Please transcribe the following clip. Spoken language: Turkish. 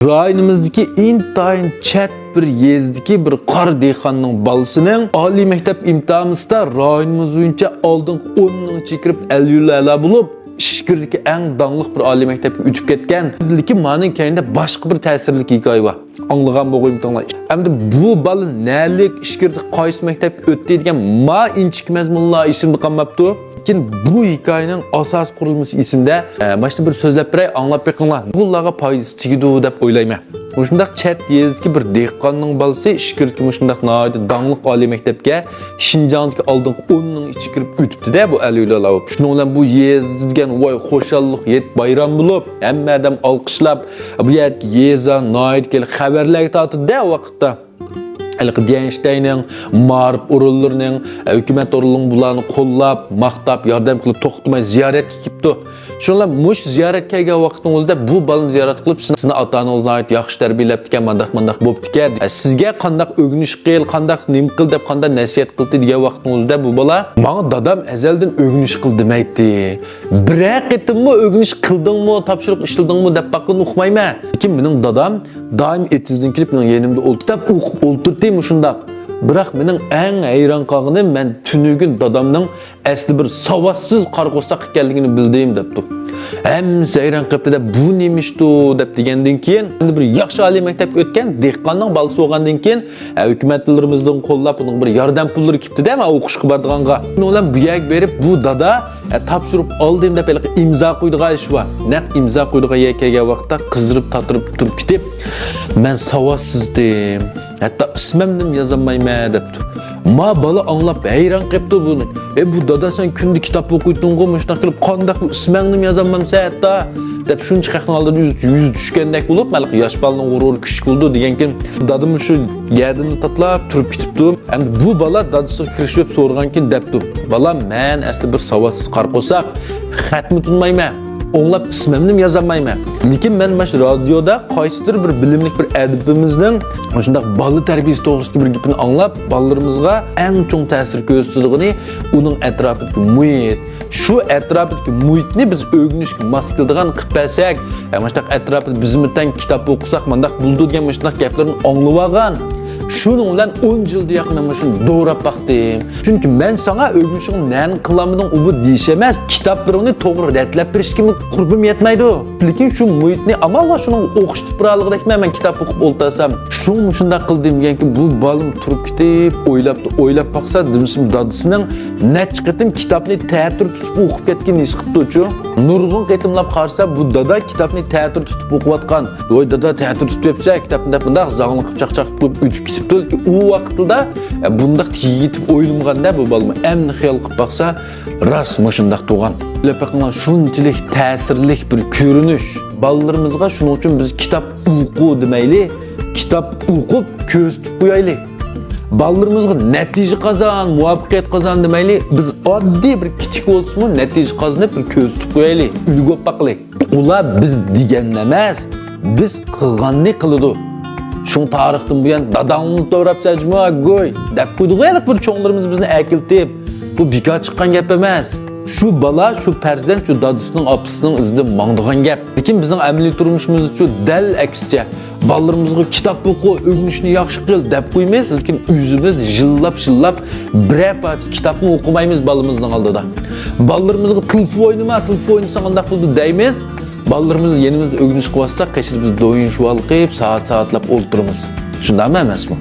Rayonimizdagi intayin chat bir yezdagi bir qor dehqonning balasining oliy maktab imtihonida rayonimiz bo'yicha oldingi 10 ning chekirib al-yulala bo'lib, ishkirlikka eng dangliq bir oliy maktabga o'tib ketgan. Lekin mening keyinda boshqa bir ta'sirli hikoya bor. Anglagan bo'g'imtinglar. Endi bu bola nalik ishkirlik qaysi maktabga o'tdi degan ma inchik mazmunlar esimda qolmabdi. Lekin bu hikoyaning asos qurilmasi esimda. Başta bir so'zlab beray, anglab beqinglar. Bularga foydasi tegadi deb o'ylayman. Shundaq chat yezdagi bir dehqonning balasi ishkirlik shundaq noyat dangliq oliy maktabga Shinjongdagi oldingi 10 ning ichi kirib o'tibdi-da bu aliylar. Shuning bilan bu yezdigan voy xo'shallik yet bayram bo'lib, hamma odam olqishlab, bu yerga yeza noyat kelib xabarlarga tortdi-da vaqtda. Gençlerinin, mağrib orullarının, hükümet orullarının bularını qo'llab, maqtab, yordam qilib to'xtamay ziyorat qilibdi. Shunlar mush ziyorat kelgan vaqtning o'zida bu balani ziyorat qilib, sizni ota-onangizni ayt yaxshi tarbiyalab ekan, mandaq bo'pti ekan. Sizga qanday o'g'inish qil, qanday nim qil deb qanday nasihat qildi degan vaqtning o'zida bu bala menga dadam azaldan o'g'inish qil demaydi. Bir qitimmi o'g'inish qildingmi, topshiriq ishladingmi deb baqin uqmayman. Lekin mening dadam doim etizdan kelib mening yenimda o'ltirib o'qib o'ltirdi. Shundaq. Biroq mening eng hayron qolganim men tunugin dadamning asli bir savossiz qarg'o'saq ekanligini bildim debdi. Hamma hayron qilibdi deb bu nemishdi deb degandan keyin endi bir yaxshi oliy maktabga o'tgan dehqonning balasi bo'lgandan keyin hukumatlarimizdan qo'llab uning bir yordam pullari kelibdi-da men o'qishga bordiganga. Ular bu yak berib bu dada topshirib oldim deb imzo qo'ydigan ish bor. Naq imzo qo'ydigan kelgan vaqtda qizdirib tatirib turib ketib men savossizdim. Hatta ismimni yozolmayman debdi. Ma bola anglab hayron qilibdi buni. Bu dada sen kunda kitob o'qiydingmi, shunday qilib qanday ismingni yozolmamsa hatta deb shuncha haqni oldidan yüz tushgandek bo'lib, mana yosh bolaning g'ururi kuchli bo'ldi degankin dadim shu yadini tatlab turib ketibdi. Endi bu bola dadasiga kirishib so'rgankin debdi. Bolam, men asli bir savossiz qarqo'saq, xatni tunmayman. Onlab ismimni yozolmayman. Lekin men mana shu radioda qaysidir bir bilimli bir adibimizning shunday bola tarbiyasi to'g'risida bir gapini anglab, bolalarimizga eng chong ta'sir ko'rsatadigan uning atrofidagi muhit. Shu atrofidagi muhitni biz o'rganishga mos qiladigan qilib bersak, mana shu atrofida bizimdan kitob o'qisak, mendaq bo'ldi degan mana shu gaplarni anglab olgan. Şunun bilan 10 yılda yaqin men shuni doğrab baqdim. Chunki men sana o'rganishing nan qilamiding u bu deyish emas, kitoblaringni to'g'ri ratlab berishga qurbim yetmaydi. Lekin shu muhitni amalga shuni o'qishni birligidek men kitob o'qib o'ltirsam, shunday qildim deganki bu bolam turib ketib, o'ylab baqsa, dimsim dadasining nech qitim kitobni ta'tir tutib o'qib ketgan ish qildi-chu. Nurg'un qitimlab qarasa bu dada kitobni ta'tir tutib o'qiyotgan. Voy dada ta'tir tutib yetsa, kitobni bunday zangli qilib chaqchaq qilib o'tib u vaqtda bundaq yigitib o'ylamaganda bu balma emni xiyol qilib baqsa ras shundaq tug'an. Lepaqlar shunchalik ta'sirli bir ko'rinish. Balalarimizga shuning uchun biz kitob o'qu demayli, kitob o'qib ko'z tutib qo'yaylik. Balalarimizga natija qozon, muvaffaqiyat qozon demayli, biz oddiy bir kichik bo'lsa-mu natija qozonib bir ko'z tutib qo'yaylik, ulg'ib baqlaylik. Ular biz degan emas, biz qilganni qiladi. Şun tarixdan bu yan dadamni to'rab sajma go'y deb qo'ydiq bir cho'nglarimiz bizni akiltib. Bu bekor chiqqan gap emas. Shu bola, shu farzand, shu dadasining, opasining izidan mangdigan gap. Lekin bizning amaliy turmushimiz shu dal aksicha. Balalarimizga kitob o'qi, o'rganishni yaxshi qil deb qo'ymaymiz, lekin o'zimiz jillab biror parcha kitobni o'qimaymiz bolamizning oldida. Balalarimizga tilf o'ynasang qanday qildi deymiz. Ballarımızın yenimizde ögünüş kıvassak, kaçırıp biz doyun şuval qilib, saat-saatlab o'ltiramiz. Shundaymi emasmi?